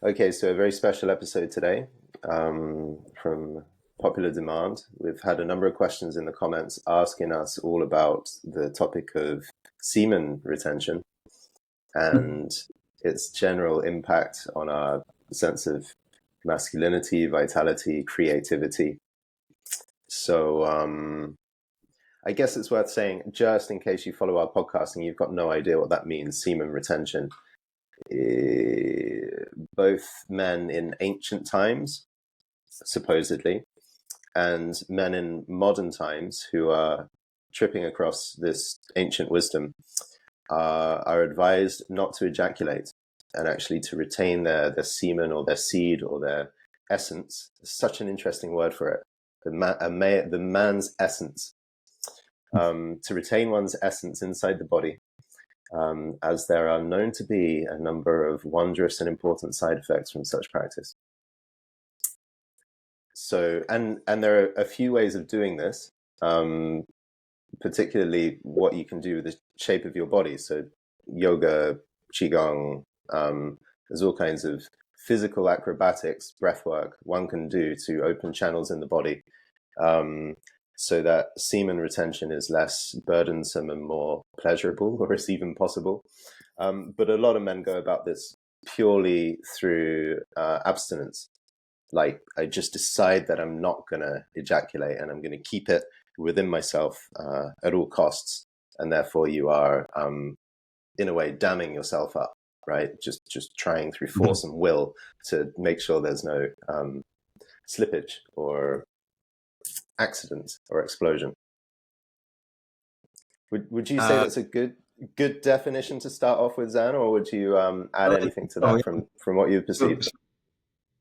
Okay, so a very special episode today from popular demand. We've had a number of questions in the comments asking us all about the topic of semen retention and its general impact on our sense of masculinity, vitality, creativity. So I guess it's worth saying, just in case you follow our podcast and you've got no idea what that means, semen retention. Both men in ancient times, supposedly, and men in modern times who are tripping across this ancient wisdom are advised not to ejaculate and actually to retain their semen or their seed or their essence. It's such an interesting word for it. The man's essence. To retain one's essence inside the body, as there are known to be a number of wondrous and important side effects from such practice. So, and there are a few ways of doing this, particularly what you can do with the shape of your body. So yoga, qigong, there's all kinds of physical acrobatics, breath work one can do to open channels in the body, so that semen retention is less burdensome and more pleasurable, or is even possible. But a lot of men go about this purely through abstinence. Like, I just decide that I'm not going to ejaculate and I'm going to keep it within myself at all costs. And therefore you are, in a way, damming yourself up, right? Just trying through force and will to make sure there's no slippage or accident or explosion. Would you say that's a good definition to start off with, Zan, or would you add anything to that from what you've perceived?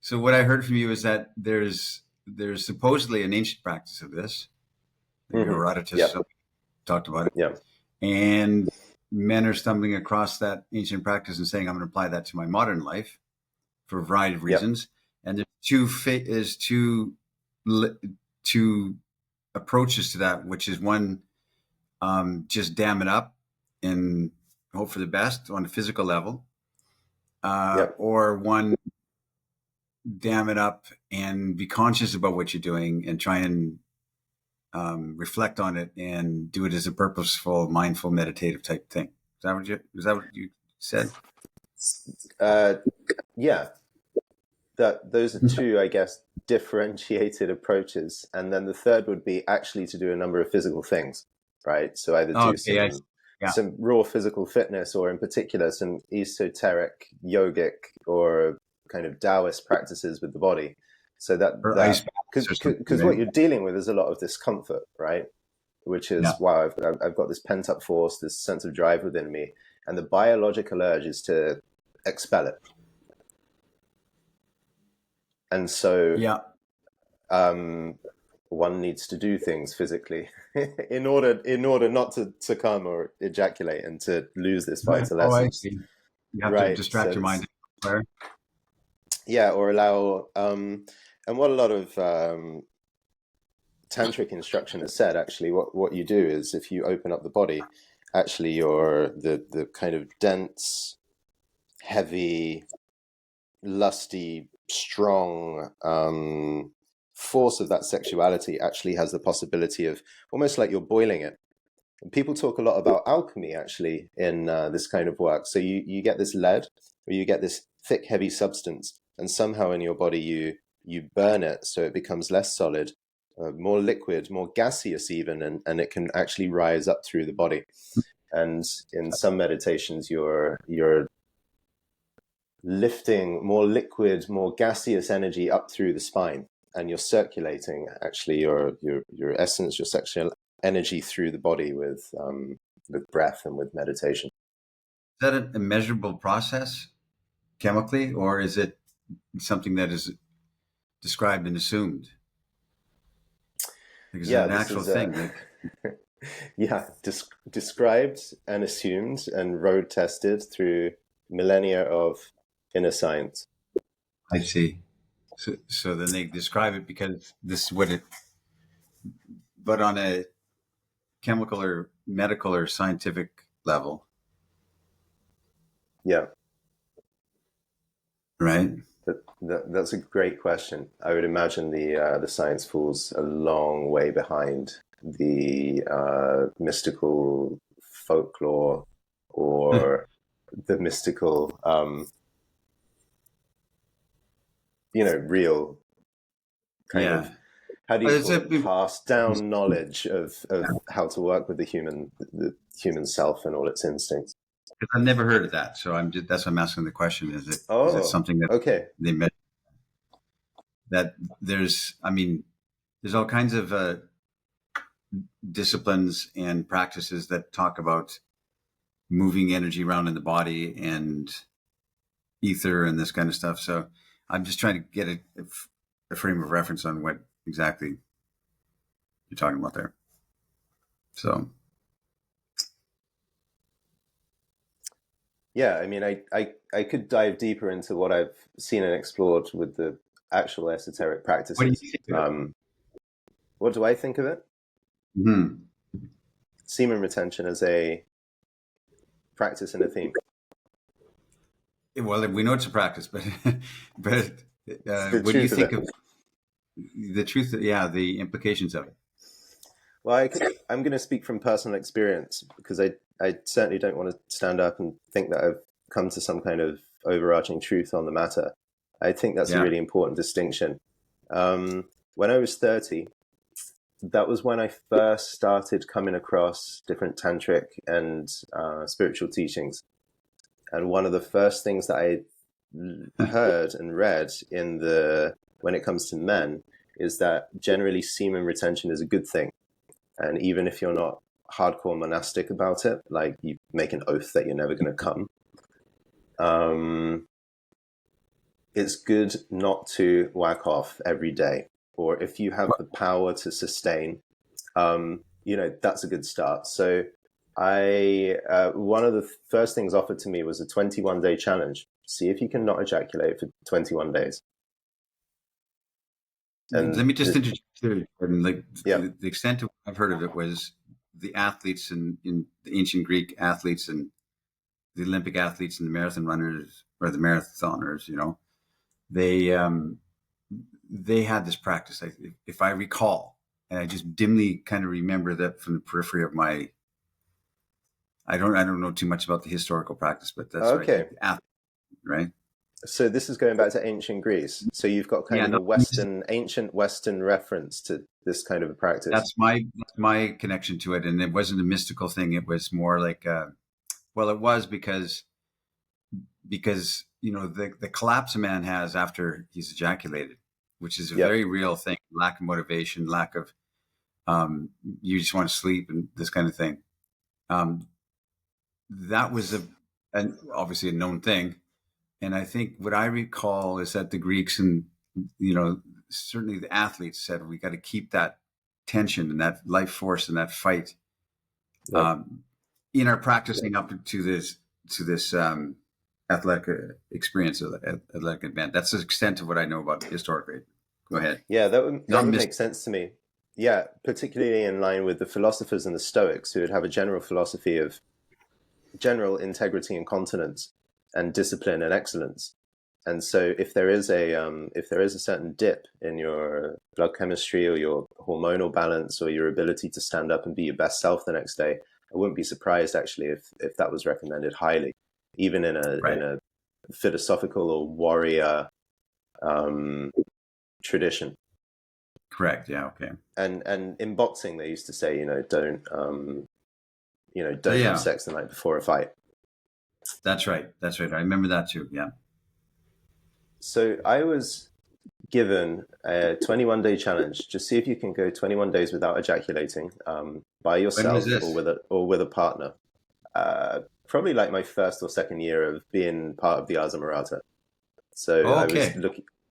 So what I heard from you is that there's supposedly an ancient practice of this. Amorata talked about it. Yeah. And men are stumbling across that ancient practice and saying, I'm going to apply that to my modern life for a variety of reasons. And there's two approaches to that, which is one, just dam it up and hope for the best on a physical level, or one, dam it up and be conscious about what you're doing and try and reflect on it and do it as a purposeful, mindful, meditative type thing. Is that what you said? Yeah. Those are two, I guess, differentiated approaches. And then the third would be actually to do a number of physical things, right? So either do some raw physical fitness, or in particular, some esoteric, yogic, or kind of Taoist practices with the body. So that because what you're dealing with is a lot of discomfort, right? Which is why I've got this pent up force, this sense of drive within me. And the biological urge is to expel it. And so one needs to do things physically in order not to come or ejaculate and to lose this vital essence. I see. You have to distract your mind. Yeah, or allow, and what a lot of Tantric instruction has said, actually, what you do is, if you open up the body, actually the kind of dense, heavy, lusty, strong force of that sexuality actually has the possibility of almost like you're boiling it. And people talk a lot about alchemy, actually, in this kind of work. So you get this lead, or you get this thick, heavy substance, and somehow in your body you burn it so it becomes less solid, more liquid, more gaseous even, and it can actually rise up through the body. And in some meditations, you're lifting more liquid, more gaseous energy up through the spine, and you're circulating actually your essence, your sexual energy through the body with breath and with meditation. Is that a measurable process chemically, or is it something that is described and assumed? Because it's an actual thing. Described and assumed and road tested through millennia of inner science. I see. So then they describe it because this is what it, but on a chemical or medical or scientific level. Yeah. Right. That's a great question. I would imagine the science falls a long way behind the mystical folklore or the mystical, real kind Yeah. of, how do you It's call it, passed down knowledge of how to work with the human self and all its instincts. I've never heard of that, so that's why I'm asking the question. Is it Oh, something that okay. they met that there's all kinds of disciplines and practices that talk about moving energy around in the body and ether and this kind of stuff. So I'm just trying to get a frame of reference on what exactly you're talking about there. So. Yeah, I mean, I could dive deeper into what I've seen and explored with the actual esoteric What do practices. you think? What do I think of it? Mm-hmm. Semen retention as a practice and a theme. Well, we know it's a practice, but but The what do you truth of think it. of the truth? Yeah, the implications of it. Well, I'm going to speak from personal experience because I certainly don't want to stand up and think that I've come to some kind of overarching truth on the matter. I think that's a Yeah. really important distinction. When I was 30, that was when I first started coming across different tantric and spiritual teachings. And one of the first things that I heard and read when it comes to men is that generally semen retention is a good thing. And even if you're not hardcore monastic about it, like you make an oath that you're never going to come, it's good not to whack off every day. Or if you have the power to sustain, that's a good start. So one of the first things offered to me was a 21-day challenge. See if you can not ejaculate for 21 days. And let me just interject here. Yeah. The extent of what I've heard of it was the athletes in the ancient Greek athletes and the Olympic athletes and the marathon runners or the marathoners. They had this practice. If I recall, and I just dimly kind of remember that from the periphery of my. I don't know too much about the historical practice, but that's okay. Right. Right. So this is going back to ancient Greece. So you've got kind of ancient Western reference to this kind of a practice. That's my connection to it, and it wasn't a mystical thing. It was more like, it was because the collapse a man has after he's ejaculated, which is a very real thing. Lack of motivation, lack of you just want to sleep and this kind of thing. That was obviously a known thing. And I think what I recall is that the Greeks and, certainly the athletes said, we got to keep that tension and that life force and that fight in our practicing up to this athletic experience, athletic event. That's the extent of what I know about historically. Go ahead. Yeah, that would make sense to me. Yeah, particularly in line with the philosophers and the Stoics, who would have a general philosophy of general integrity and continence and discipline and excellence. And so if there is a certain dip in your blood chemistry or your hormonal balance or your ability to stand up and be your best self the next day, I wouldn't be surprised actually if that was recommended highly, even in a philosophical or warrior tradition. Correct. Yeah. Okay. And in boxing, they used to say, don't have sex the night before a fight. That's right. I remember that too. Yeah. So I was given a 21-day challenge. Just see if you can go 21 days without ejaculating by yourself or with a partner. Probably like my first or second year of being part of the Amorata. So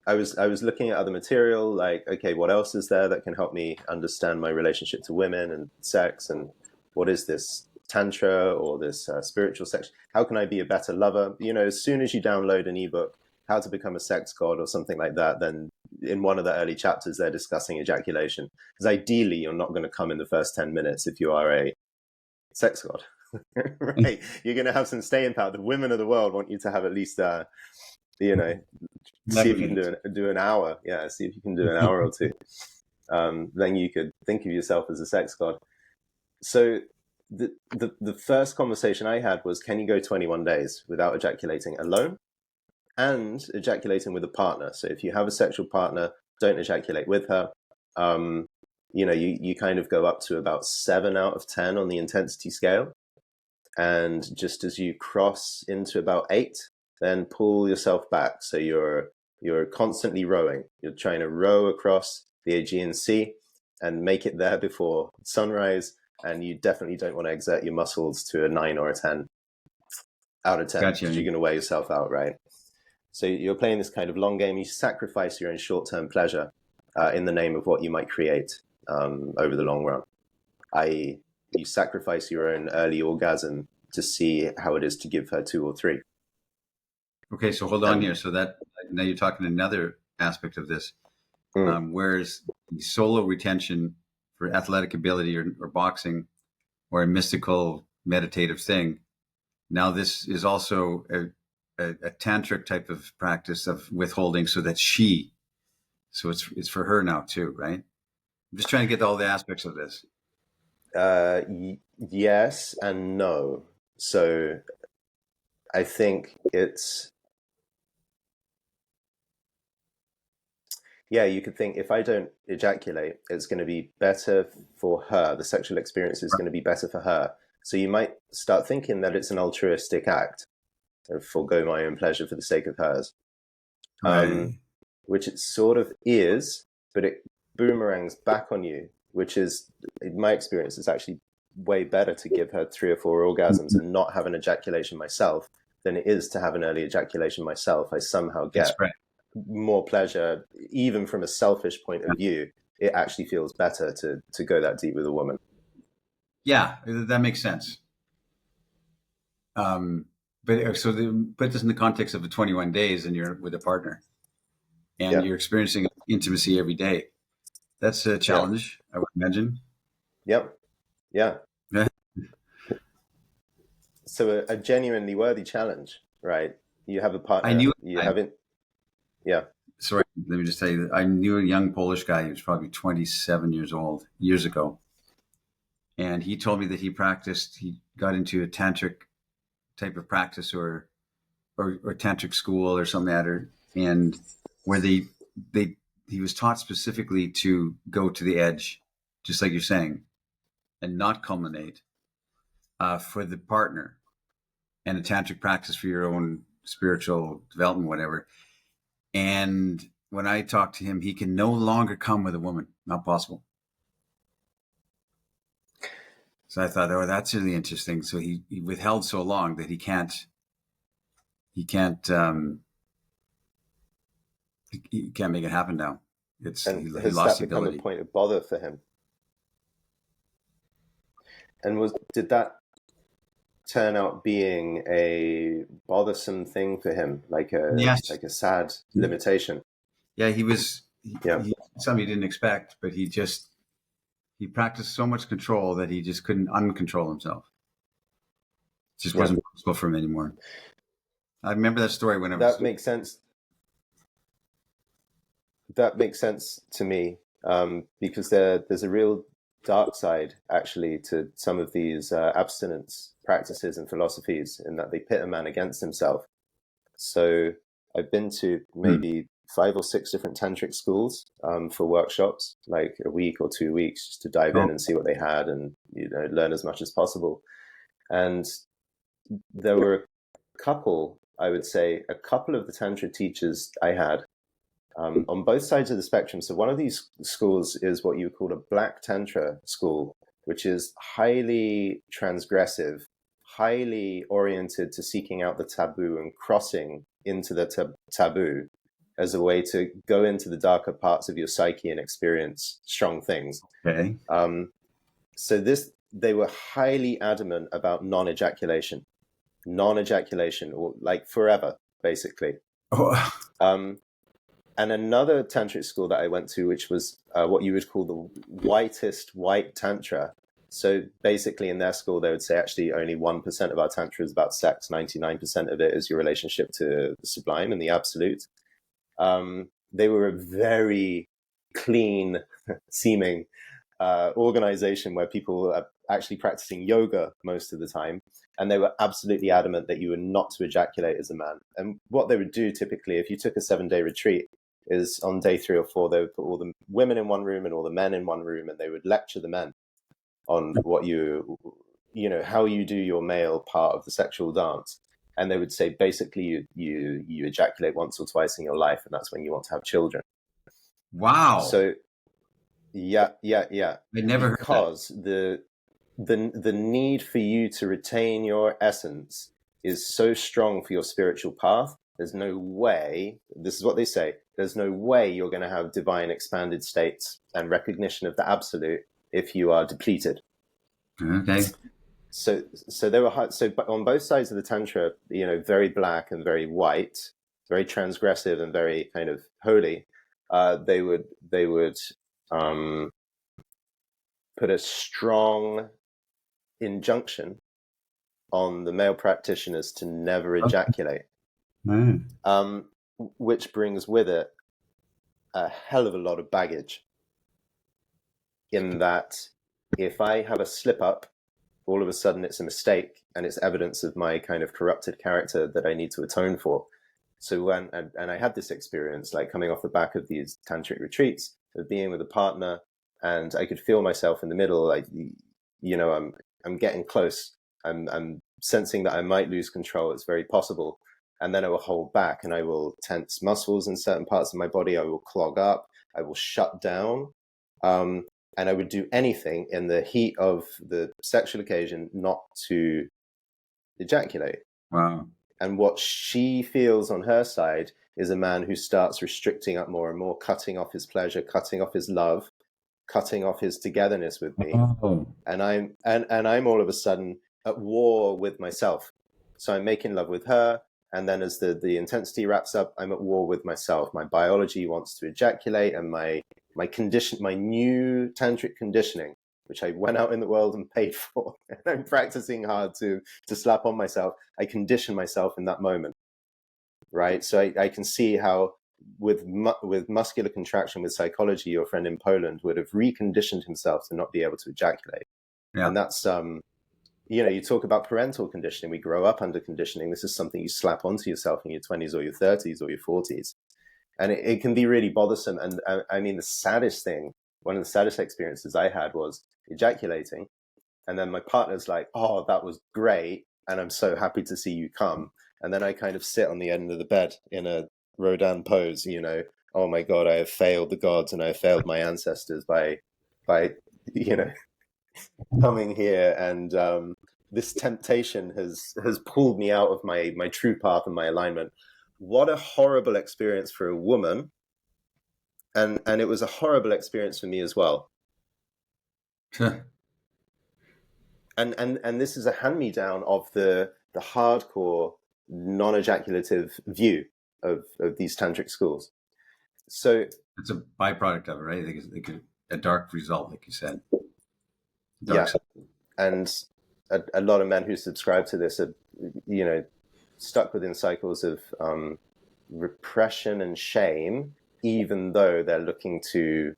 I was looking at other material, like, okay, what else is there that can help me understand my relationship to women and sex, and what is this tantra or this spiritual section? How can I be a better lover? As soon as you download an ebook, How to Become a Sex God or something like that, then in one of the early chapters, they're discussing ejaculation. Because ideally, you're not going to come in the first 10 minutes if you are a sex god. Right? You're going to have some staying power. The women of the world want you to have at least, see 11 if you can minutes. do an hour. Yeah, see if you can do an hour or two. Then you could think of yourself as a sex god. So the first conversation I had was, can you go 21 days without ejaculating alone and ejaculating with a partner? So if you have a sexual partner, don't ejaculate with her. You kind of go up to about 7 out of 10 on the intensity scale. And just as you cross into about 8, then pull yourself back. So you're constantly rowing. You're trying to row across the Aegean Sea and make it there before sunrise. And you definitely don't want to exert your muscles to a 9 or a 10 out of 10. Gotcha. Because you're going to wear yourself out, right? So you're playing this kind of long game. You sacrifice your own short-term pleasure in the name of what you might create over the long run. I.e., you sacrifice your own early orgasm to see how it is to give her 2 or 3. Okay, so hold on here. So that now you're talking another aspect of this. Whereas the solo retention for athletic ability or boxing or a mystical meditative thing, now this is also a tantric type of practice of withholding, so it's for her now too, right? I'm just trying to get all the aspects of this. Yes and no. So I think you could think, if I don't ejaculate, it's going to be better for her. The sexual experience is going to be better for her. So you might start thinking that it's an altruistic act, forego my own pleasure for the sake of hers, which it sort of is, but it boomerangs back on you, which is, in my experience, it's actually way better to give her 3 or 4 orgasms and not have an ejaculation myself than it is to have an early ejaculation myself. I somehow get more pleasure, even from a selfish point of view. It actually feels better to go that deep with a woman. Yeah, that makes sense. But put this in the context of the 21 days and you're with a partner and you're experiencing intimacy every day. That's a challenge, I would imagine. Yep. Yeah. So a genuinely worthy challenge, right? You have a partner. Yeah. Sorry, let me just tell you that I knew a young Polish guy. He was probably 27 years old years ago. And he told me that he got into a tantric type of practice or tantric school or something like that, and where he was taught specifically to go to the edge, just like you're saying, and not culminate for the partner, and a tantric practice for your own spiritual development, whatever. And when I talked to him, he can no longer come with a woman. Not possible. So I thought, oh, that's really interesting. So he withheld so long that he can't make it happen now. Has that become a point of bother for him? And did that turn out being a bothersome thing for him, like a sad limitation? Yeah, he something he didn't expect, but he practiced so much control that he just couldn't uncontrol himself. It just wasn't possible for him anymore. I remember that story when that makes sense. That makes sense to me, because there's a real dark side, actually, to some of these abstinence practices and philosophies, in that they pit a man against himself. So I've been to maybe 5 or 6 different tantric schools for workshops, like a week or 2 weeks, just to dive in and see what they had and learn as much as possible. And there were a couple of the tantra teachers I had on both sides of the spectrum. So one of these schools is what you would call a black tantra school, which is highly transgressive, highly oriented to seeking out the taboo and crossing into the taboo as a way to go into the darker parts of your psyche and experience strong things. Okay. So they were highly adamant about non-ejaculation, or like forever, basically. And another tantric school that I went to, which was what you would call the whitest white tantra. So basically in their school, they would say actually only 1% of our tantra is about sex. 99% of it is your relationship to the sublime and the absolute. They were a very clean seeming organization where people are actually practicing yoga most of the time. And they were absolutely adamant that you were not to ejaculate as a man. And what they would do typically, if you took a 7-day retreat, is on day 3 or 4, they would put all the women in one room and all the men in one room, and they would lecture the men on what how you do your male part of the sexual dance. And they would say, basically, you ejaculate once or twice in your life, and that's when you want to have children. Wow. So, yeah. I never because heard that. The need for you to retain your essence is so strong for your spiritual path. There's no way, this is what they say, there's no way you're going to have divine expanded states and recognition of the absolute if you are depleted. Okay. So there were on both sides of the tantra, very black and very white, very transgressive and very kind of holy. They would put a strong injunction on the male practitioners to never ejaculate, which brings with it a hell of a lot of baggage. In that, if I have a slip up, all of a sudden it's a mistake and it's evidence of my kind of corrupted character that I need to atone for. So and I had this experience, like coming off the back of these tantric retreats, of being with a partner, and I could feel myself in the middle, like, I'm getting close. I'm sensing that I might lose control. It's very possible. And then I will hold back, and I will tense muscles in certain parts of my body. I will clog up. I will shut down. And I would do anything in the heat of the sexual occasion not to ejaculate. Wow. And what she feels on her side is a man who starts restricting up more and more, cutting off his pleasure, cutting off his love, cutting off his togetherness with me. Oh. And I'm all of a sudden at war with myself. So I'm making love with her, and then as the intensity wraps up, I'm at war with myself. My biology wants to ejaculate, and my new tantric conditioning, which I went out in the world and paid for, and I'm practicing hard to slap on myself. I condition myself in that moment, right? So I can see how with muscular contraction, with psychology, your friend in Poland would have reconditioned himself to not be able to ejaculate. Yeah. And that's, you talk about parental conditioning. We grow up under conditioning. This is something you slap onto yourself in your 20s or your 30s or your 40s. And it can be really bothersome. And I mean, one of the saddest experiences I had was ejaculating. And then my partner's like, oh, that was great. And I'm so happy to see you come. And then I kind of sit on the end of the bed in a Rodin pose, oh my God, I have failed the gods and I have failed my ancestors by coming here. And this temptation has pulled me out of my true path and my alignment. What a horrible experience for a woman. And it was a horrible experience for me as well. Sure. And this is a hand-me-down of the hardcore non-ejaculative view of these tantric schools. So it's a byproduct of it, right? They could a dark result, like you said. Side. And a lot of men who subscribe to this are, stuck within cycles of repression and shame, even though they're looking to,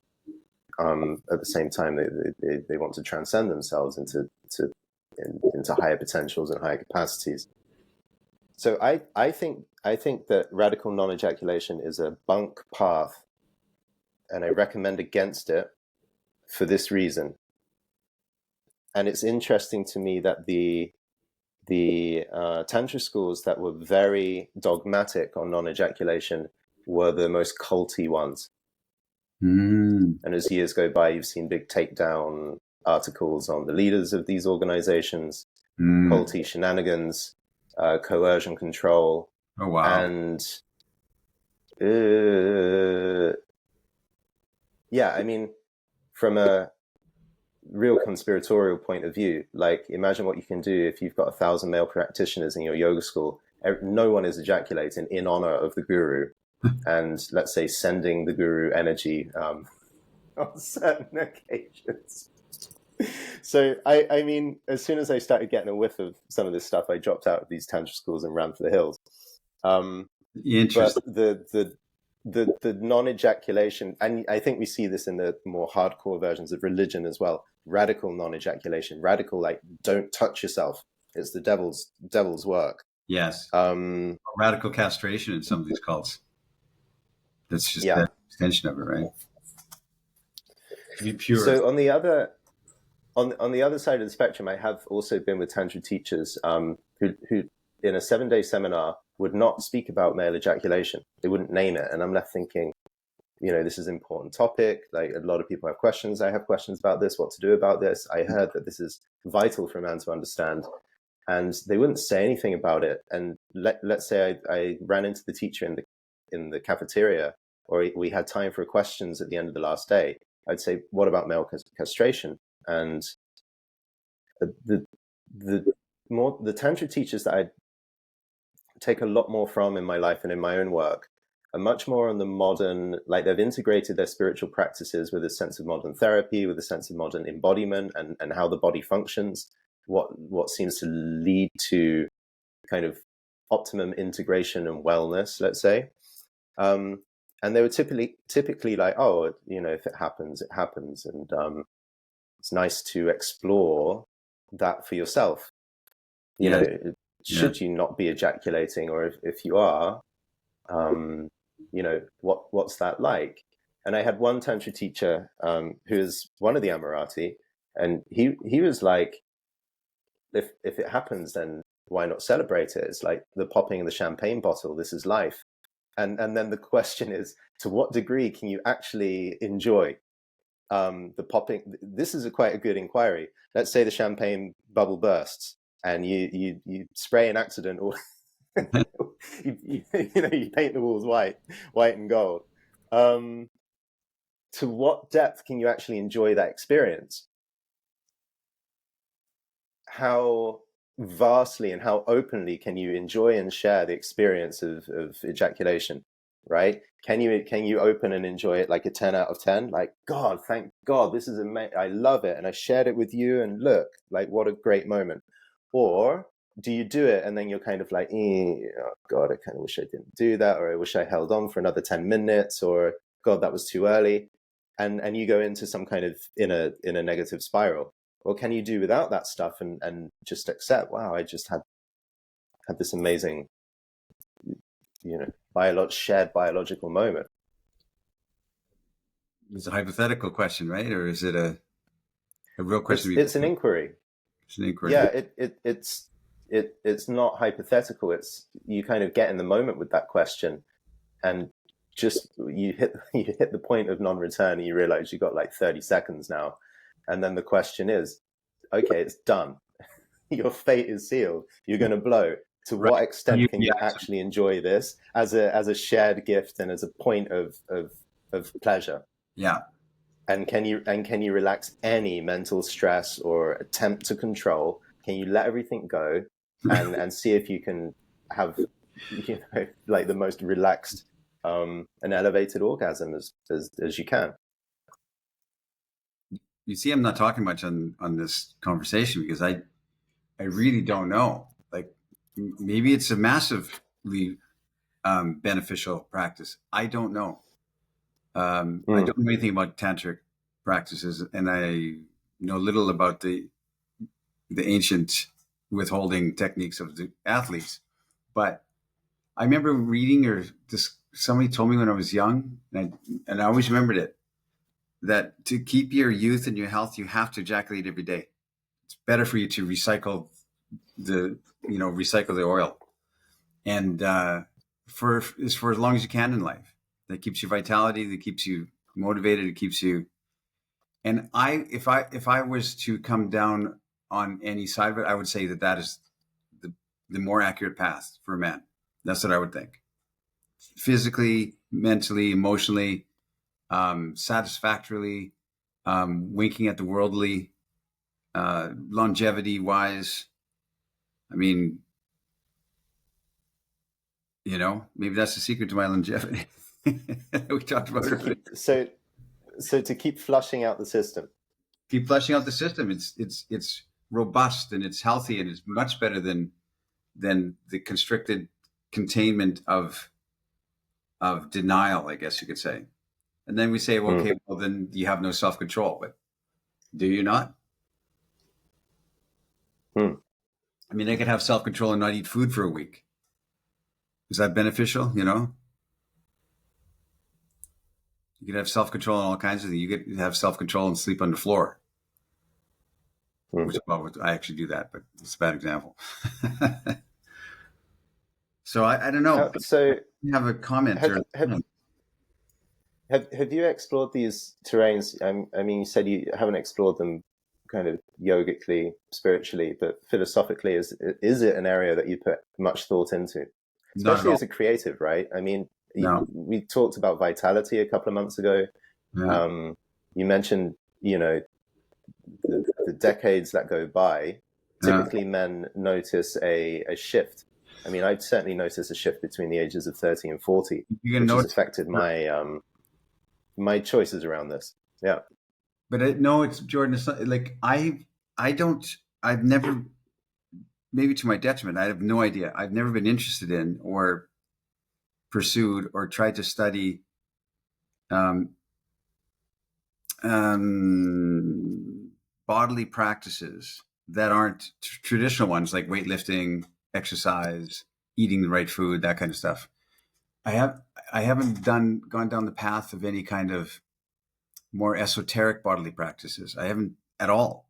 at the same time, they want to transcend themselves into higher potentials and higher capacities. So I think that radical non-ejaculation is a bunk path, and I recommend against it for this reason. And it's interesting to me that the tantra schools that were very dogmatic on non-ejaculation were the most culty ones. And as years go by, you've seen big takedown articles on the leaders of these organizations, culty shenanigans, coercion control. Oh, wow. And I mean, from a real conspiratorial point of view, like, imagine what you can do if you've got 1,000 male practitioners in your yoga school. No one is ejaculating in honor of the guru, and let's say sending the guru energy on certain occasions. So I mean, as soon as I started getting a whiff of some of this stuff, I dropped out of these tantra schools and ran for the hills. Interesting. But the non-ejaculation, and I think we see this in the more hardcore versions of religion as well. Radical non-ejaculation, radical, like, don't touch yourself. It's the devil's work. Yes. Radical castration in some of these cults. That's just the extension of it, right? To be pure. So on the other side of the spectrum, I have also been with Tantra teachers who in a 7-day seminar would not speak about male ejaculation. They wouldn't name it. And I'm left thinking, this is an important topic. Like, a lot of people have questions. I have questions about this, what to do about this. I heard that this is vital for a man to understand. And they wouldn't say anything about it. And let's say I ran into the teacher in the cafeteria, or we had time for questions at the end of the last day. I'd say, what about male castration? And the Tantra teachers that I take a lot more from in my life and in my own work are much more on the modern, like, they've integrated their spiritual practices with a sense of modern therapy, with a sense of modern embodiment and how the body functions, what seems to lead to kind of optimum integration and wellness, let's say. And they were typically like, oh, if it happens, it happens. And it's nice to explore that for yourself. Should you not be ejaculating, or if you are, what's that like? And I had one Tantra teacher who is one of the Amorati, and he was like, if it happens, then why not celebrate it? It's like the popping of the champagne bottle. This is life. And then the question is, to what degree can you actually enjoy the popping? This is quite a good inquiry. Let's say the champagne bubble bursts and you spray an accident, or you paint the walls white and gold. To what depth can you actually enjoy that experience? How vastly and how openly can you enjoy and share the experience of ejaculation, right? Can you open and enjoy it like a 10 out of 10? Like, God, thank God, this is amazing. I love it. And I shared it with you, and look, like, what a great moment. Or do you do it and then you're kind of like, oh God, I kind of wish I didn't do that, or I wish I held on for another 10 minutes, or God, that was too early. And you go into some kind of in a negative spiral. Or can you do without that stuff and just accept, wow, I just had this amazing, shared biological moment? It's a hypothetical question, right? Or is it a real question? It's an inquiry. It's an inquiry. Yeah, it's not hypothetical. It's, you kind of get in the moment with that question, and just you hit the point of non-return, and you realize you got like 30 seconds now. And then the question is, okay, it's done. Your fate is sealed. You're going to blow. To what extent can you actually enjoy this as a shared gift and as a point of pleasure? Yeah. And can you relax any mental stress or attempt to control? Can you let everything go and see if you can have, like, the most relaxed and elevated orgasm as you can? You see, I'm not talking much on this conversation because I really don't know. Like, maybe it's a massively beneficial practice. I don't know. I don't know anything about tantric practices, and I know little about the ancient withholding techniques of the athletes. But I remember reading, or somebody told me when I was young, and I always remembered it, that to keep your youth and your health, you have to ejaculate every day. It's better for you to recycle the oil, and for as long as you can in life. That keeps you vitality. That keeps you motivated. It keeps you. And if I was to come down on any side of it, I would say that is the more accurate path for a man. That's what I would think. Physically, mentally, emotionally, satisfactorily, winking at the worldly, longevity wise. I mean, maybe that's the secret to my longevity. We talked about it. So to keep flushing out the system. Keep flushing out the system. It's robust and it's healthy, and it's much better than the constricted containment of of denial, I guess you could say. And then we say, well, okay, well, then you have no self-control. But do you not? I mean, I could have self-control and not eat food for a week. Is that beneficial? You know, you could have self-control and all kinds of things. You could have self-control and sleep on the floor. Which, well, I actually do that, but it's a bad example. So I don't know. So you have a comment? Have you explored these terrains? I mean, you said you haven't explored them kind of yogically, spiritually, but philosophically, is it an area that you put much thought into? Especially as a creative, right? I mean, we talked about vitality a couple of months ago. Yeah. You mentioned, you know, the decades that go by. Typically, men notice a shift. I mean, I've certainly noticed a shift between the ages of 30 and 40, which has affected my my choices around this. Yeah. But no, it's Jordan. It's not, like I've never, maybe to my detriment, I have no idea. I've never been interested in or pursued or tried to study bodily practices that aren't traditional ones, like weightlifting, exercise, eating the right food, that kind of stuff. I haven't gone down the path of any kind of more esoteric bodily practices. I haven't at all.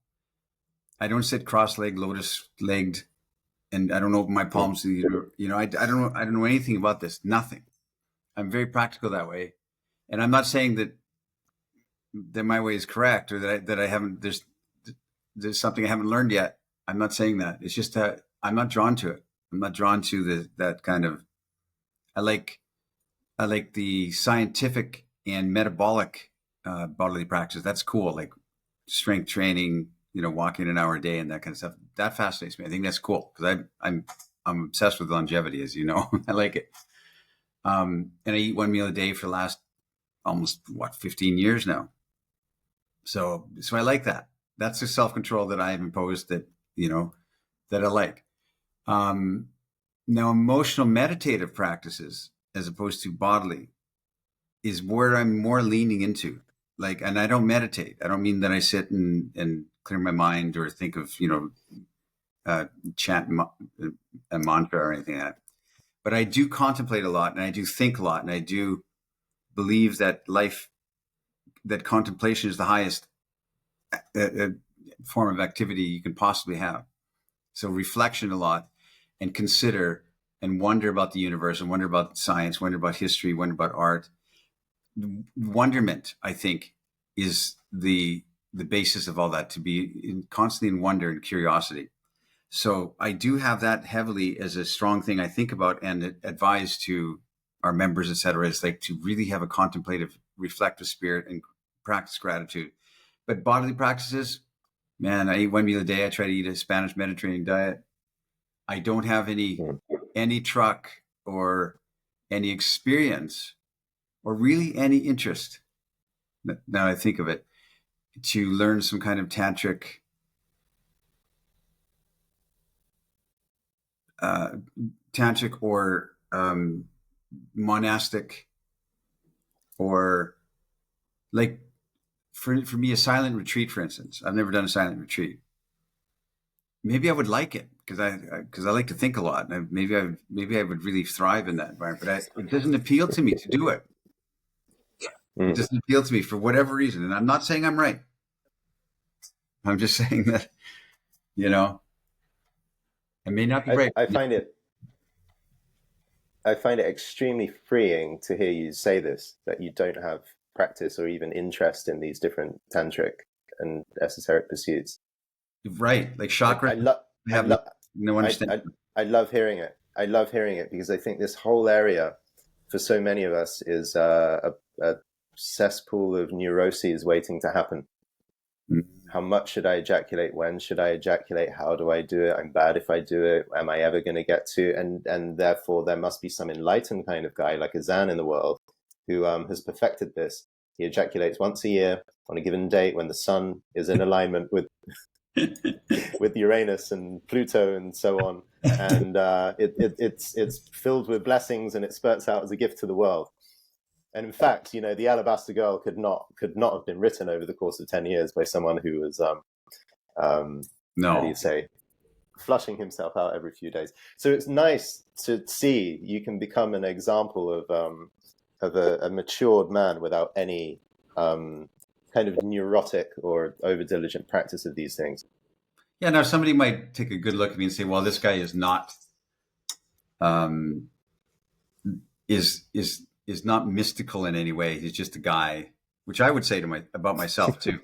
I don't sit cross-legged, lotus-legged, and I don't open my palms. You know, I don't know anything about this. Nothing. I'm very practical that way, and I'm not saying that my way is correct or that I haven't. There's something I haven't learned yet. I'm not saying that. It's just that I'm not drawn to it. I'm not drawn to that kind of. I like the scientific and metabolic bodily practice. That's cool. Like strength training, you know, walking an hour a day and that kind of stuff. That fascinates me. I think that's cool because I'm obsessed with longevity, as you know. I like it. And I eat one meal a day for the last almost 15 years now. So I like that. That's the self-control that I have imposed that, you know, that I like. Now, emotional meditative practices, as opposed to bodily, is where I'm more leaning into. Like, and I don't meditate. I don't mean that I sit and clear my mind or think of, you know, chant a mantra or anything like that. But I do contemplate a lot, and I do think a lot, and I do believe that that contemplation is the highest form of activity you can possibly have. So reflection a lot, and consider and wonder about the universe, and wonder about science, wonder about history, wonder about art. Wonderment, I think, is the basis of all that, to be constantly in wonder and curiosity. So I do have that heavily as a strong thing I think about and advise to our members, et cetera, is like to really have a contemplative, reflective spirit and practice gratitude. But bodily practices, man, I eat one meal a day. I try to eat a Spanish Mediterranean diet. I don't have any truck or any experience or really any interest, now I think of it, to learn some kind of tantric or monastic, or like for me, a silent retreat, for instance. I've never done a silent retreat. Maybe I would like it because I like to think a lot, and maybe I would really thrive in that environment. But it doesn't appeal to me to do it. It doesn't appeal to me for whatever reason, and I'm not saying I'm right. I'm just saying that, you know, I may not be right. I find it extremely freeing to hear you say this, that you don't have practice or even interest in these different tantric and esoteric pursuits. Right, like chakra. No understanding. I love hearing it. I love hearing it because I think this whole area, for so many of us, is a cesspool of neuroses waiting to happen. How much should I ejaculate? When should I ejaculate? How do I do it? I'm bad if I do it. Am I ever going to get to? And therefore, there must be some enlightened kind of guy like a Zan in the world who has perfected this. He ejaculates once a year on a given date when the sun is in alignment with with Uranus and Pluto and so on, and it's filled with blessings and it spurts out as a gift to the world. And in fact, the Alabaster Girl could not have been written over the course of 10 years by someone who was, how do you say, flushing himself out every few days. So it's nice to see you can become an example of a matured man without any kind of neurotic or over diligent practice of these things. Yeah. Now somebody might take a good look at me and say, well, this guy is not, is not mystical in any way. He's just a guy, which I would say about myself too.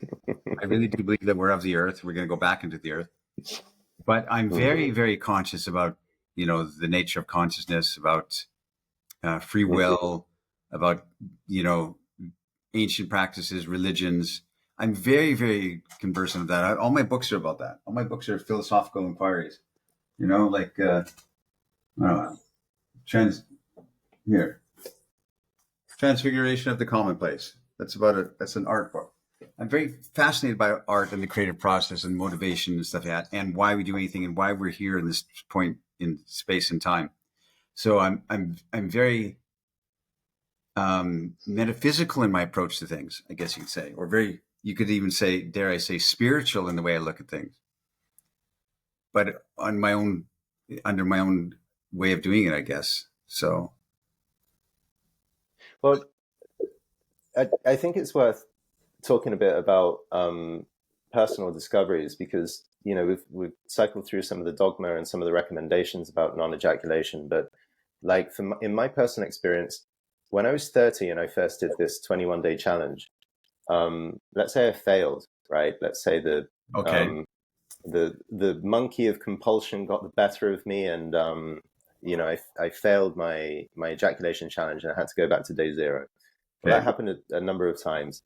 I really do believe that we're of the earth. We're going to go back into the earth. But I'm very, very conscious about, the nature of consciousness, about free will, about, ancient practices, religions. I'm very, very conversant with that. All my books are about that. All my books are philosophical inquiries, Transfiguration of the Commonplace. That's that's an art book. I'm very fascinated by art and the creative process and motivation and stuff like that, and why we do anything and why we're here in this point in space and time. So I'm very metaphysical in my approach to things, I guess you could say, or you could even say, dare I say, spiritual in the way I look at things, but under my own way of doing it, I guess. So, well, I think it's worth talking a bit about personal discoveries, because we've cycled through some of the dogma and some of the recommendations about non-ejaculation, but like in my personal experience, when I was 30 and I first did this 21-day challenge, let's say I failed, right? Let's say the monkey of compulsion got the better of me, and I failed my ejaculation challenge and I had to go back to day zero. Well, that happened a number of times.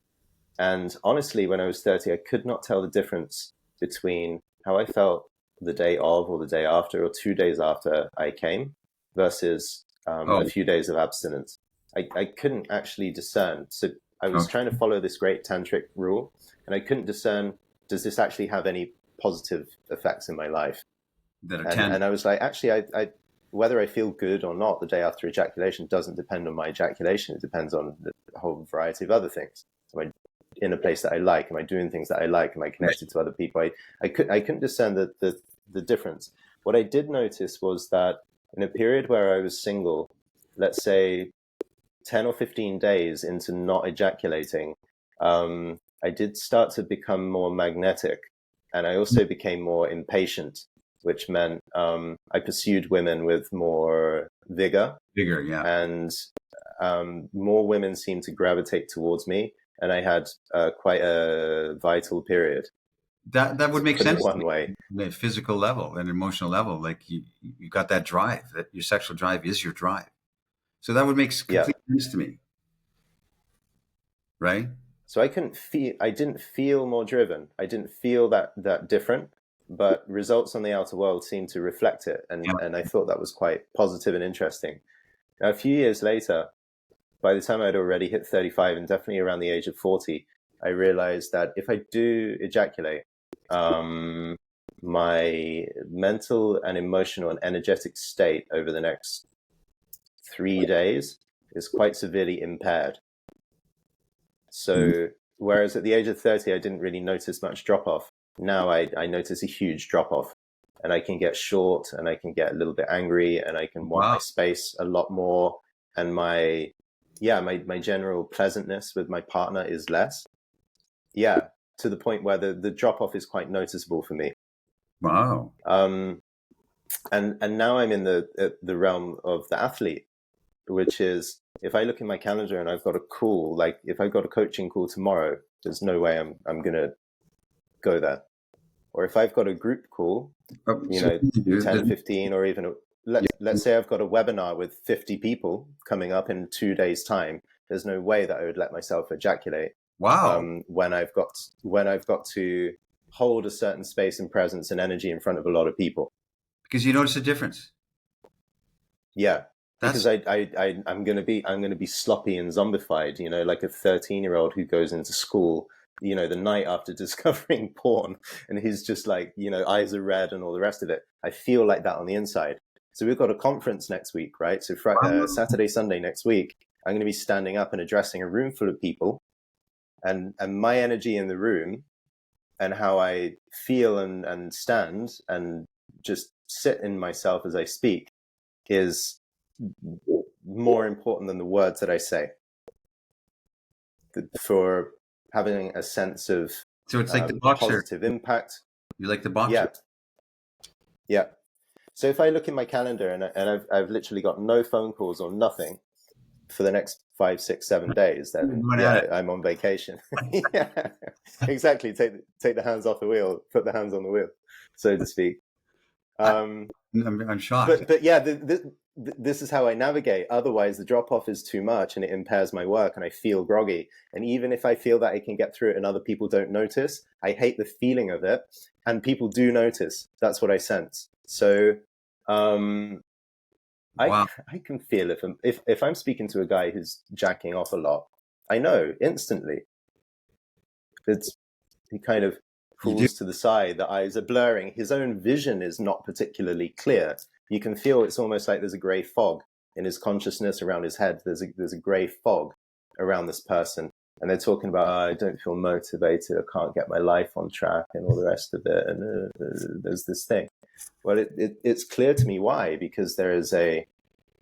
And honestly, when I was 30, I could not tell the difference between how I felt the day of or the day after or 2 days after I came versus a few days of abstinence. I couldn't actually discern. So I was trying to follow this great tantric rule, and I couldn't discern, does this actually have any positive effects in my life? And I was like, actually, I whether I feel good or not the day after ejaculation doesn't depend on my ejaculation. It depends on a whole variety of other things. Am I in a place that I like? Am I doing things that I like? Am I connected to other people? I couldn't discern the difference. What I did notice was that in a period where I was single, let's say 10 or 15 days into not ejaculating, I did start to become more magnetic, and I also became more impatient, which meant I pursued women with more vigor. And more women seemed to gravitate towards me, and I had quite a vital period. That would make sense. One way, a physical level and emotional level, like you got that drive. That your sexual drive is your drive. So that would make complete sense to me, right? So I didn't feel more driven. I didn't feel that different, but results on the outer world seemed to reflect it. And I thought that was quite positive and interesting. Now, a few years later, by the time I'd already hit 35 and definitely around the age of 40, I realized that if I do ejaculate, my mental and emotional and energetic state over the next 3 days is quite severely impaired. So whereas at the age of 30, I didn't really notice much drop off, now I notice a huge drop off, and I can get short, and I can get a little bit angry, and I can want my space a lot more. And my general pleasantness with my partner is less. Yeah, to the point where the drop off is quite noticeable for me. Wow. And now I'm in the realm of the athlete, which is, if I look in my calendar and I've got a call, like if I've got a coaching call tomorrow, there's no way I'm gonna go there. Or if I've got a group call, 10, 15, or even let's say I've got a webinar with 50 people coming up in 2 days' time, there's no way that I would let myself ejaculate. Wow. When I've got to hold a certain space and presence and energy in front of a lot of people. Because you notice a difference. Yeah. Because I'm gonna be sloppy and zombified, like a 13-year-old who goes into school, the night after discovering porn, and he's just like, eyes are red and all the rest of it. I feel like that on the inside. So we've got a conference next week, right? So Friday, Saturday, Sunday next week, I'm going to be standing up and addressing a room full of people, and my energy in the room and how I feel and stand and just sit in myself as I speak is more important than the words that I say for having a sense of So it's like the boxer. Positive impact. You're like the boxer. Yeah. Yeah. So if I look in my calendar and I've literally got no phone calls or nothing for the next 5, 6, 7 days, then I'm on vacation. Yeah, exactly. Take the hands off the wheel, put the hands on the wheel, so to speak. I'm shocked. But yeah, this is how I navigate. Otherwise, the drop off is too much and it impairs my work and I feel groggy. And even if I feel that I can get through it and other people don't notice, I hate the feeling of it. And people do notice. That's what I sense. So Wow. I can feel if I'm speaking to a guy who's jacking off a lot, I know instantly. He kind of falls to the side, the eyes are blurring, his own vision is not particularly clear. You can feel it's almost like there's a grey fog in his consciousness around his head. There's a grey fog around this person. And they're talking about, I don't feel motivated, I can't get my life on track and all the rest of it. And there's this thing. Well, it's clear to me why, because there is an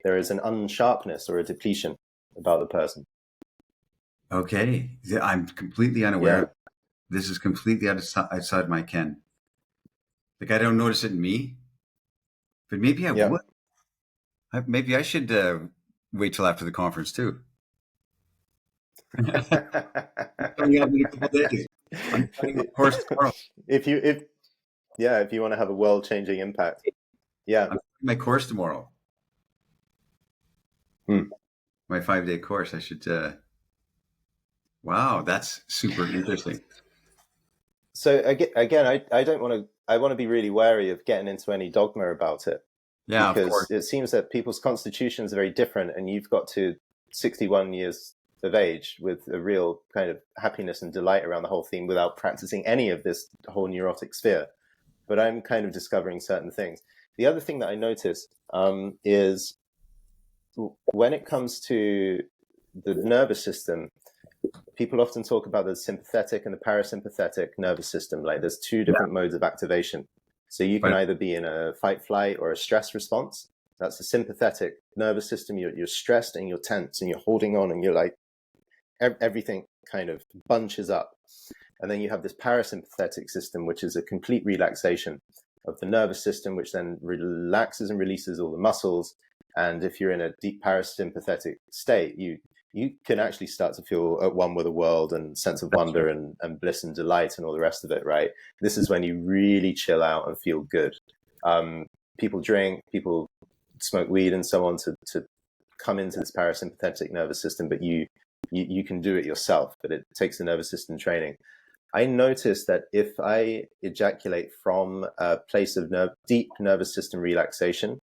unsharpness or a depletion about the person. Okay. I'm completely unaware. Yeah. This is completely outside my ken. Like, I don't notice it in me, but maybe I would. Maybe I should wait till after the conference too. Coming up in a couple days. I'm starting a course tomorrow. If you want to have a world-changing impact. Yeah. I'm starting my course tomorrow. My 5-day course. I should. Wow, that's super interesting. So again, I don't want to. I want to be really wary of getting into any dogma about it. Yeah, because it seems that people's constitutions are very different, and you've got to 61 years of age with a real kind of happiness and delight around the whole theme without practicing any of this whole neurotic sphere. But I'm kind of discovering certain things. The other thing that I notice is when it comes to the nervous system, people often talk about the sympathetic and the parasympathetic nervous system. Like there's two different modes of activation. So you can either be in a fight, flight, or a stress response. That's the sympathetic nervous system. You're stressed and you're tense and you're holding on and you're like, everything kind of bunches up. And then you have this parasympathetic system, which is a complete relaxation of the nervous system, which then relaxes and releases all the muscles. And if you're in a deep parasympathetic state, you can actually start to feel at one with the world and sense of wonder and bliss and delight and all the rest of it, right? This is when you really chill out and feel good. People drink, people smoke weed and so on to come into this parasympathetic nervous system, but you can do it yourself, but it takes the nervous system training. I noticed that if I ejaculate from a place of deep nervous system relaxation,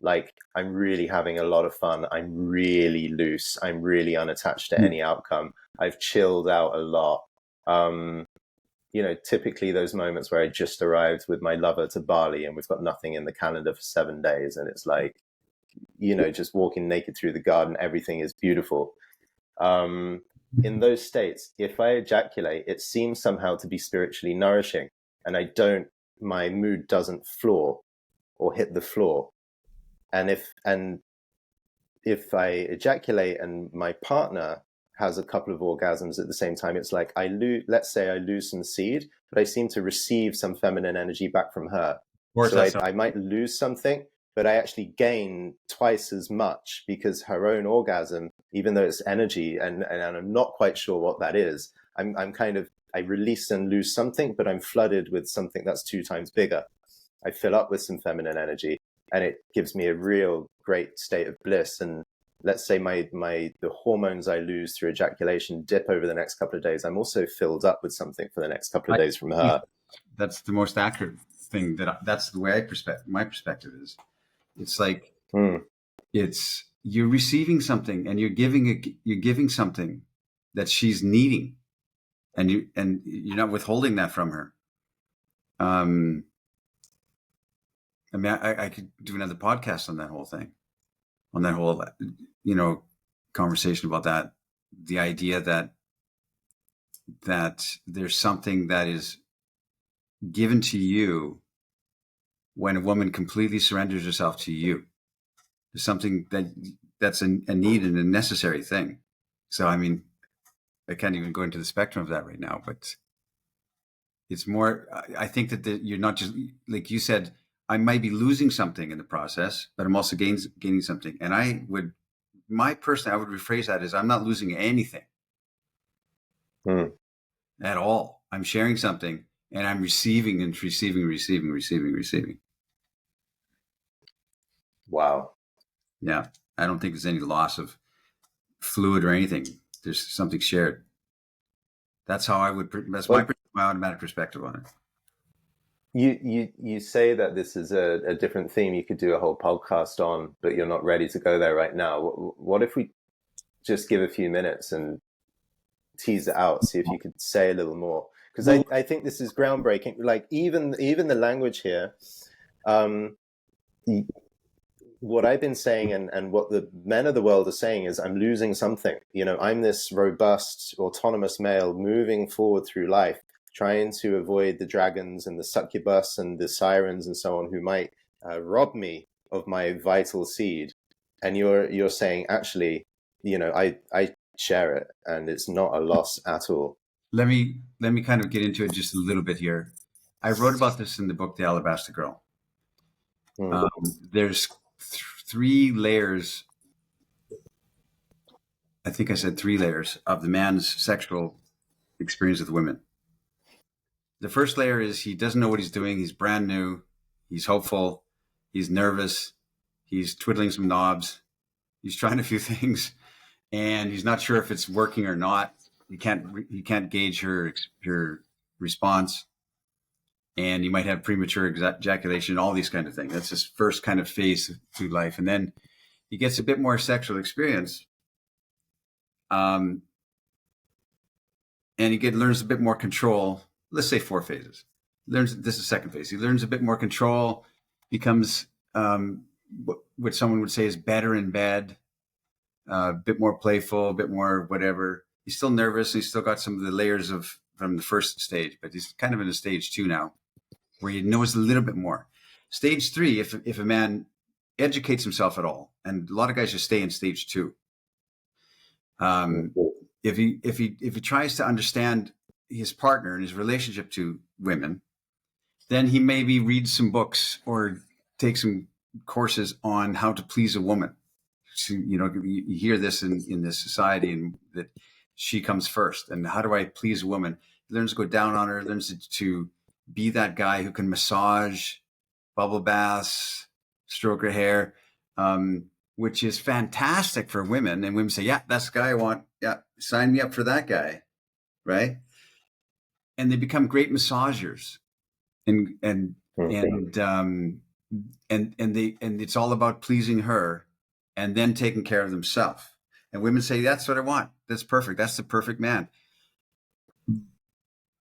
like I'm really having a lot of fun, I'm really loose, I'm really unattached to any outcome, I've chilled out a lot. Typically those moments where I just arrived with my lover to Bali and we've got nothing in the calendar for 7 days and it's like, just walking naked through the garden, everything is beautiful. In those states, if I ejaculate, it seems somehow to be spiritually nourishing, and my mood doesn't floor or hit the floor. And if I ejaculate and my partner has a couple of orgasms at the same time, it's like let's say I lose some seed, but I seem to receive some feminine energy back from her. So I might lose something, but I actually gain twice as much because her own orgasm, even though it's energy and I'm not quite sure what that is, I release and lose something, but I'm flooded with something that's 2 times bigger. I fill up with some feminine energy and it gives me a real great state of bliss. And let's say the hormones I lose through ejaculation dip over the next couple of days. I'm also filled up with something for the next couple of days from her. That's the most accurate thing that's the way my perspective is. It's like, you're receiving something and you're giving something that she's needing, and you're not withholding that from her. I could do another podcast on that whole thing, on that whole, conversation about that. The idea that there's something that is given to you when a woman completely surrenders herself to you. There's something that's a need and a necessary thing. So, I mean, I can't even go into the spectrum of that right now, but it's more, I think that you're not just, like you said, I might be losing something in the process, but I'm also gaining something. And I would rephrase that as I'm not losing anything at all. I'm sharing something and I'm receiving and receiving. Wow. Yeah. I don't think there's any loss of fluid or anything. There's something shared. That's how that's my automatic perspective on it. You say that this is a different theme you could do a whole podcast on, but you're not ready to go there right now. What if we just give a few minutes and tease it out, see if you could say a little more? Because I think this is groundbreaking. Like even the language here, what I've been saying and what the men of the world are saying is I'm losing something. You know, I'm this robust, autonomous male moving forward through life, trying to avoid the dragons and the succubus and the sirens and so on who might rob me of my vital seed. And you're saying, actually, you know, I share it and it's not a loss at all. Let me kind of get into it just a little bit here. I wrote about this in the book, The Alabaster Girl. There's 3 layers. I think I said 3 layers of the man's sexual experience with women. The first layer is he doesn't know what he's doing. He's brand new. He's hopeful. He's nervous. He's twiddling some knobs. He's trying a few things, and he's not sure if it's working or not. He can't gauge her response, and he might have premature ejaculation. All these kind of things. That's his first kind of phase through life, and then he gets a bit more sexual experience. And he learns a bit more control. Let's say 4 phases. This is second phase. He learns a bit more control, becomes what someone would say is better in bed, a bit more playful, a bit more whatever. He's still nervous. He's still got some of the layers from the first stage, but he's kind of in a stage 2 now, where he knows a little bit more. Stage 3, if a man educates himself at all, and a lot of guys just stay in stage 2. If he tries to understand his partner and his relationship to women, then he maybe reads some books or take some courses on how to please a woman. So, you know, you hear this in this society, and that she comes first. And how do I please a woman? He learns to go down on her, learns to be that guy who can massage, bubble baths, stroke her hair, which is fantastic for women. And women say, yeah, that's the guy I want. Yeah, sign me up for that guy. Right. And they become great massagers. And it's all about pleasing her and then taking care of themselves. And women say, that's what I want. That's perfect. That's the perfect man.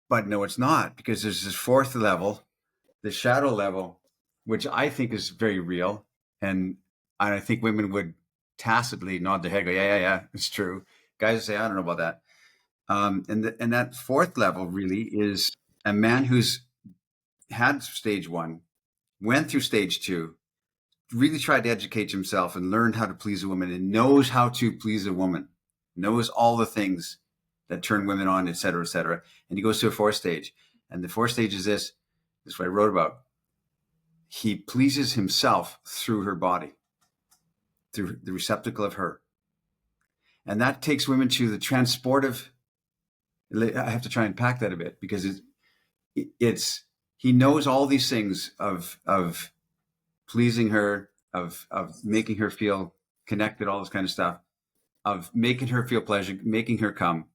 But no, it's not, because there's this 4th level, the shadow level, which I think is very real. And I think women would tacitly nod their head, go, yeah, it's true. Guys say, I don't know about that. And that 4th level really is a man who's had stage 1, went through stage 2, really tried to educate himself and learned how to please a woman, and knows how to please a woman, knows all the things that turn women on, et cetera, et cetera. And he goes to a 4th stage. And the 4th stage is this is what I wrote about. He pleases himself through her body, through the receptacle of her. And that takes women to the transportive. I have to try and pack that a bit, because he knows all these things of pleasing her, of making her feel connected, all this kind of stuff, of making her feel pleasure, making her come.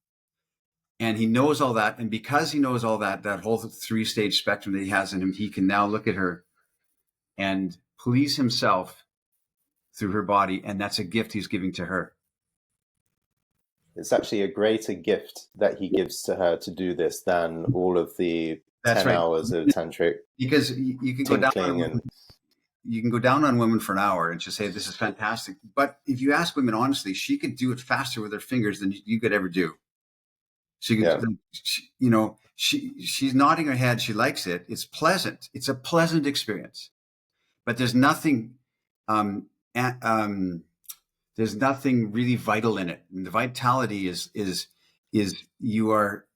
And he knows all that. And because he knows all that whole 3-stage spectrum that he has in him, he can now look at her and please himself through her body. And that's a gift he's giving to her. It's actually a greater gift that he gives to her to do this than all of the That's 10 right. hours of tantric. Because you can go down on you can go down on women for an hour and just say, this is fantastic. But if you ask women honestly, she could do it faster with her fingers than you could ever do. She can, she's nodding her head. She likes it. It's pleasant. It's a pleasant experience, but there's nothing, there's nothing really vital in it. And the vitality is you are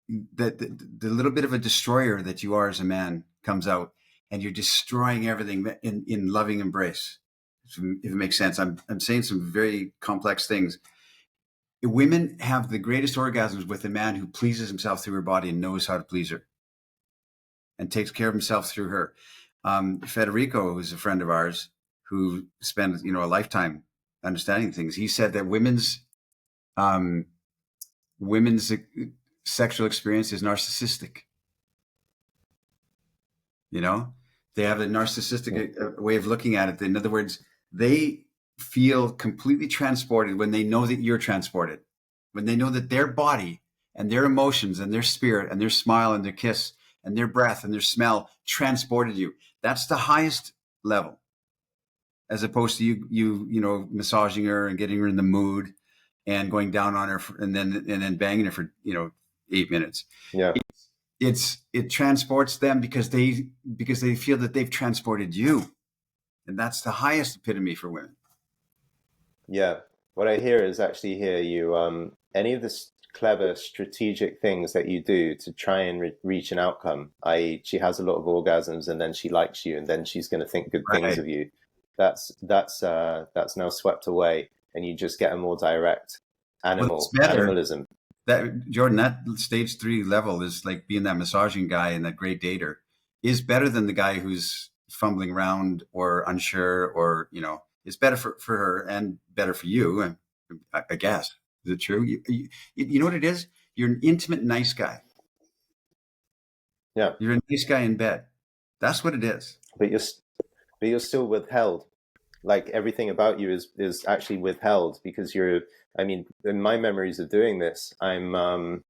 the little bit of a destroyer that you are as a man comes out, and you're destroying everything in loving embrace. If it makes sense, I'm saying some very complex things. Women have the greatest orgasms with a man who pleases himself through her body and knows how to please her and takes care of himself through her. Federico, who's a friend of ours who spent, a lifetime understanding things, he said that women's sexual experience is narcissistic. They have a narcissistic way of looking at it. In other words, they feel completely transported when they know that you're transported, when they know that their body and their emotions and their spirit and their smile and their kiss and their breath and their smell transported you. That's the highest level, as opposed to you massaging her and getting her in the mood and going down on her and then banging her for 8 minutes. Yeah. It transports them because they feel that they've transported you, and that's the highest epitome for women. Yeah, what I hear is actually you any of the clever strategic things that you do to try and reach an outcome, i.e. she has a lot of orgasms and then she likes you and then she's going to think good things of you. That's now swept away, and you just get a more direct animalism. That Jordan, that stage 3 level is like being that massaging guy and that great dater is better than the guy who's fumbling around or unsure, or it's better for her and better for you. And I guess, is it true? You know what it is? You're an intimate, nice guy. Yeah, you're a nice guy in bed. That's what it is. But you're still withheld. Like everything about you is actually withheld because in my memories of doing this, I'm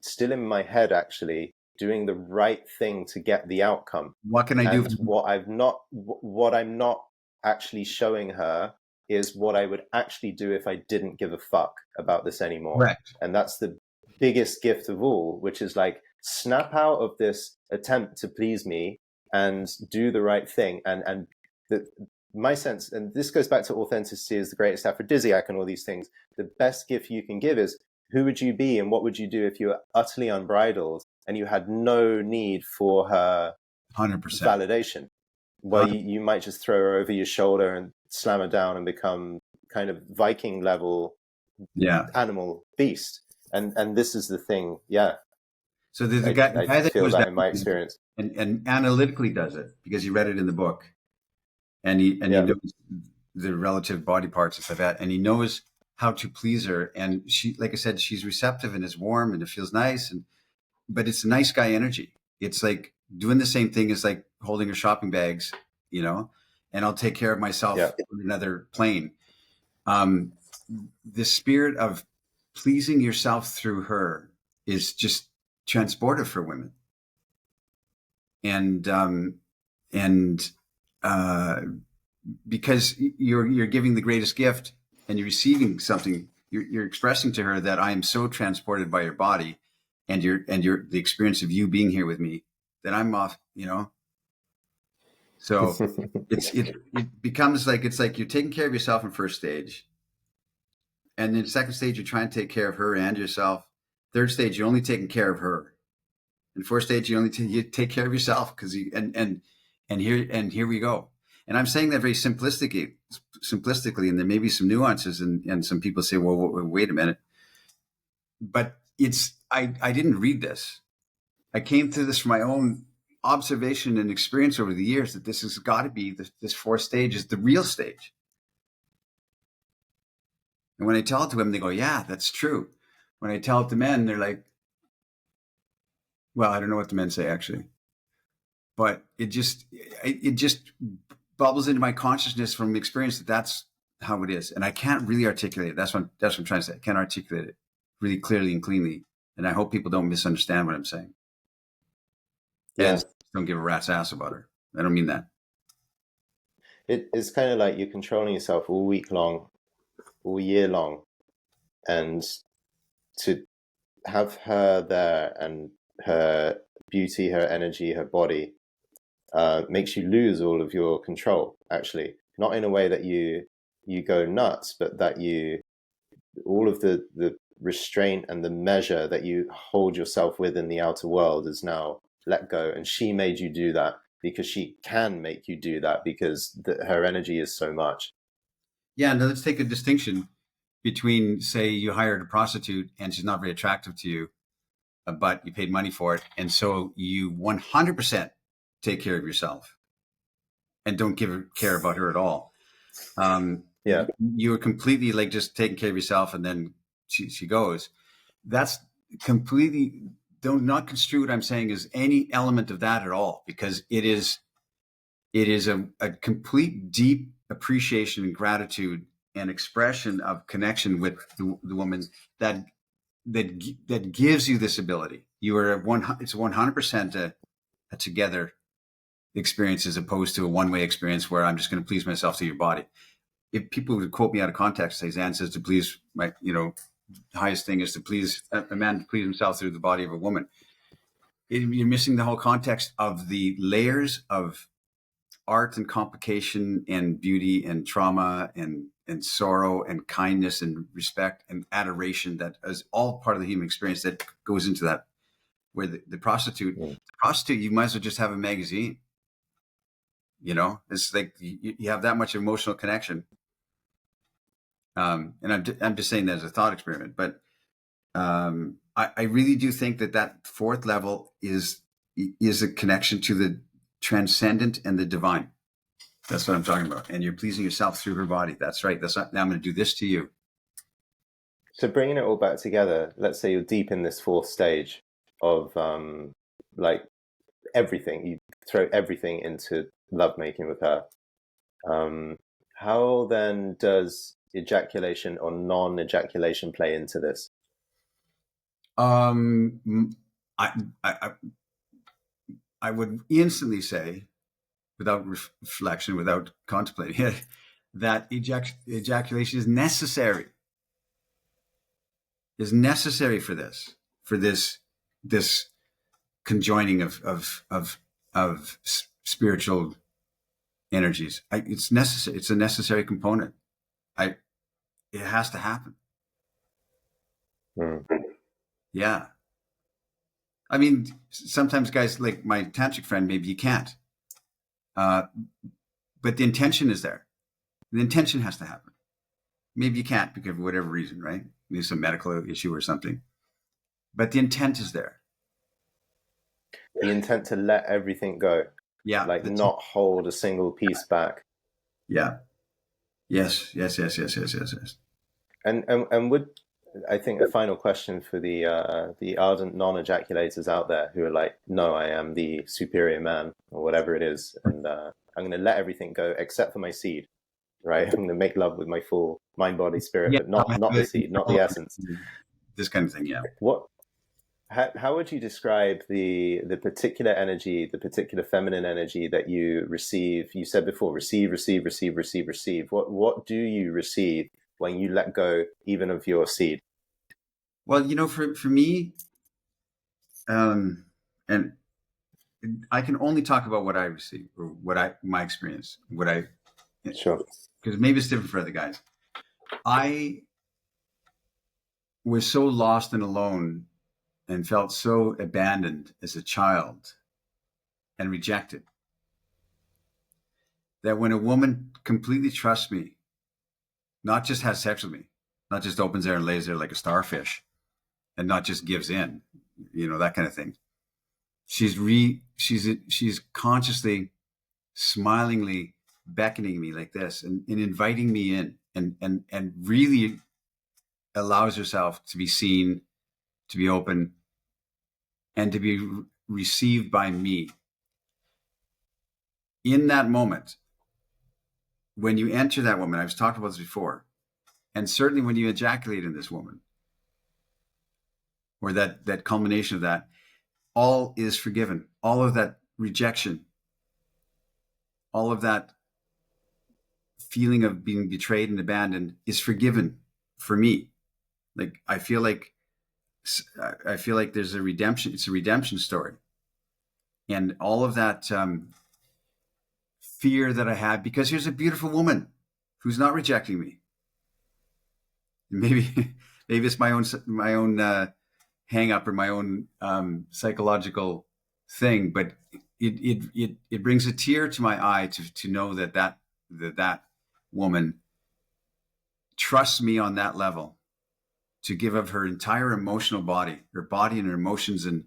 still in my head actually doing the right thing to get the outcome. What can I do? What I'm not actually showing her is what I would actually do if I didn't give a fuck about this anymore. Correct. And that's the biggest gift of all, which is like, snap out of this attempt to please me and do the right thing. And my sense, and this goes back to authenticity as the greatest aphrodisiac and all these things, the best gift you can give is, who would you be and what would you do if you were utterly unbridled and you had no need for her 100% validation? Well, you might just throw her over your shoulder and slam her down and become kind of Viking level animal beast. And this is the thing. Yeah. So there's a guy that feel that in my experience. And analytically does it because he read it in the book. And he knows the relative body parts and stuff like that. And he knows how to please her. And she, like I said, she's receptive and is warm and it feels nice. But it's a nice guy energy. It's like doing the same thing as like holding her shopping bags, and I'll take care of myself on another plane. The spirit of pleasing yourself through her is just transportive for women. And because you're giving the greatest gift and you're receiving something, you're expressing to her that I am so transported by your body and the experience of you being here with me that I'm off, So it becomes like, it's like you're taking care of yourself in first stage. And then second stage, you're trying to take care of her and yourself. Third stage, you're only taking care of her. In fourth stage, you take care of yourself because and here we go. And I'm saying that very simplistically, and there may be some nuances, and some people say, well, wait a minute. But I didn't read this. I came through this from my own observation and experience over the years that this has got to be, this fourth stage is the real stage. And when I tell it to them, they go, yeah, that's true. When I tell it to men, they're like, well, I don't know what the men say actually, but it just bubbles into my consciousness from experience that that's how it is. And I can't really articulate it. That's what I'm trying to say. I can't articulate it really clearly and cleanly. And I hope people don't misunderstand what I'm saying. Yeah. And don't give a rat's ass about her. I don't mean that. It's kind of like you're controlling yourself all week long, all year long, and to have her there and her beauty, her energy, her body makes you lose all of your control. Actually, not in a way that you go nuts, but that you all of the restraint and the measure that you hold yourself with in the outer world is now let go. And she made you do that because she can make you do that because her energy is so much. Yeah, and let's take a distinction between, say, you hired a prostitute and she's not very attractive to you, but you paid money for it, and so you 100% take care of yourself and don't care about her at all. Yeah, you were completely like just taking care of yourself, and then she goes. That's completely, don't not construe what I'm saying as any element of that at all, because it is a complete deep appreciation and gratitude and expression of connection with the woman that gives you this ability. You are it's 100% a together experience, as opposed to a one-way experience where I'm just going to please myself through your body. If people would quote me out of context, say Zan says to please my, the highest thing is to please a man to please himself through the body of a woman. You're missing the whole context of the layers of art and complication and beauty and trauma and sorrow and kindness and respect and adoration that is all part of the human experience that goes into that. Where the prostitute, you might as well just have a magazine. It's like you have that much emotional connection. And I'm just saying that as a thought experiment, but I really do think that fourth level is a connection to the transcendent and the divine. That's what I'm talking about. And you're pleasing yourself through her body. That's right. Now I'm going to do this to you. So bringing it all back together, let's say you're deep in this fourth stage of like everything. You throw everything into lovemaking with her. How then does ejaculation or non-ejaculation play into this? I would instantly say, without reflection, without contemplating it, that ejaculation is necessary. Is necessary for this conjoining of spiritual energies. It's necessary. It's a necessary component. It has to happen. Yeah. I mean, sometimes guys like my tantric friend, maybe you can't. But the intention is there. The intention has to happen. Maybe you can't because of whatever reason, right? Maybe some medical issue or something. But the intent is there. The intent to let everything go. Yeah. Like not hold a single piece back. Yeah. Yes. And would, I think, a final question for the ardent non-ejaculators out there who are like, no, I am the superior man or whatever it is, and I'm going to let everything go except for my seed, right? I'm going to make love with my full mind, body, spirit, but not the seed, not the essence. This kind of thing, yeah. How would you describe the particular energy, the particular feminine energy that you receive? You said before, receive. What do you receive when you let go even of your seed? Well, for me, and I can only talk about what I receive or my experience, Sure. Because maybe it's different for other guys. I was so lost and alone and felt so abandoned as a child and rejected that when a woman completely trusts me, not just has sex with me, not just opens there and lays there like a starfish, and not just gives in, that kind of thing. She's consciously, smilingly beckoning me like this and inviting me in and really allows herself to be seen, to be open, and to be received by me. In that moment, when you enter that woman, I've talked about this before, and certainly when you ejaculate in this woman, or that culmination of that, all is forgiven. All of that rejection all of that feeling of being betrayed and abandoned is forgiven for me. Like I feel like there's a redemption. It's a redemption story, and all of that fear that I had, because here's a beautiful woman who's not rejecting me. Maybe it's my own hang up or my own psychological thing, but it brings a tear to my eye to know that woman trusts me on that level, to give of her entire emotional body, her body and her emotions and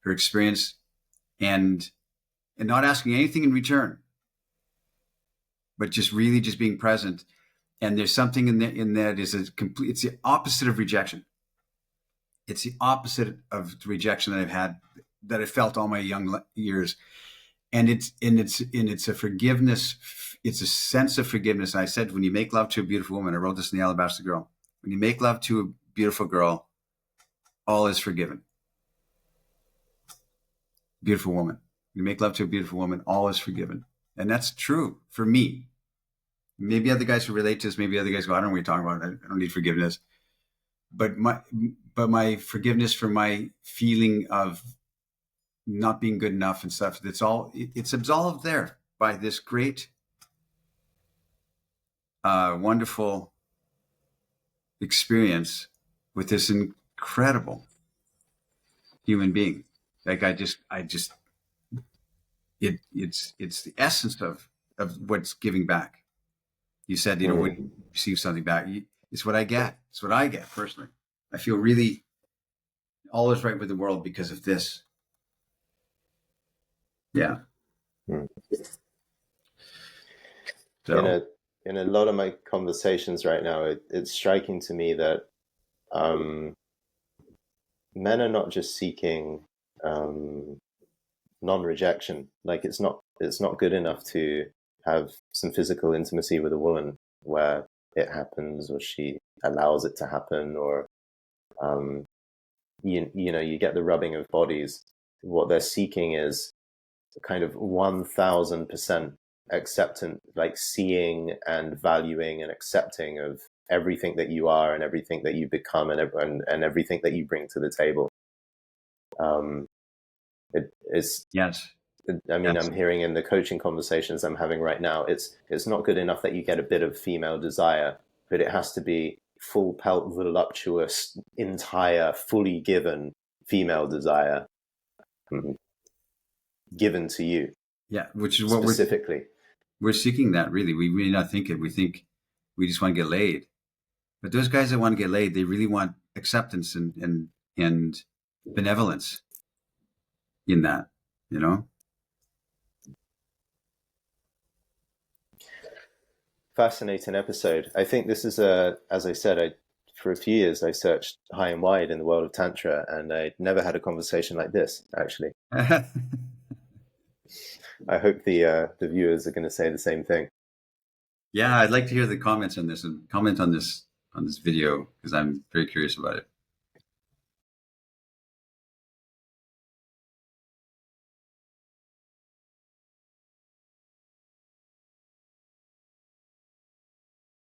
her experience, and not asking anything in return, but just really just being present. And there's something in that is it's the opposite of rejection. It's the opposite of the rejection that I've had, that I felt all my young years. And it's a forgiveness. It's a sense of forgiveness. And I said, when you make love to a beautiful woman, I wrote this in The Alabaster Girl. When you make love to a beautiful girl, all is forgiven. Beautiful woman. When you make love to a beautiful woman, all is forgiven. And that's true for me. Maybe other guys who relate to this, maybe other guys go, I don't know what you're talking about. I don't need forgiveness. But my forgiveness for my feeling of not being good enough and stuff, it's absolved there by this great, wonderful experience with this incredible human being. Like it's the essence of what's giving back. You said, when you receive something back, it's what I get. It's what I get personally. I feel really all is right with the world because of this. Yeah. So in a lot of my conversations right now, it's striking to me that men are not just seeking non-rejection. Like it's not good enough to have some physical intimacy with a woman where it happens or she allows it to happen, or you get the rubbing of bodies. What they're seeking is kind of 1000% acceptance, like seeing and valuing and accepting of everything that you are and everything that you become and everything that you bring to the table. Yes. I mean, I'm hearing in the coaching conversations I'm having right now, it's not good enough that you get a bit of female desire, but it has to be full pelt, voluptuous, entire, fully given female desire given to you. Yeah, which is what specifically we're seeking. That really, we may not think it. We think we just want to get laid, but those guys that want to get laid, they really want acceptance and benevolence in that, Fascinating episode. I think this is as I said, for a few years I searched high and wide in the world of Tantra, and I never had a conversation like this, actually. I hope the viewers are going to say the same thing. Yeah, I'd like to hear the comments on this and comment on this video, because I'm very curious about it.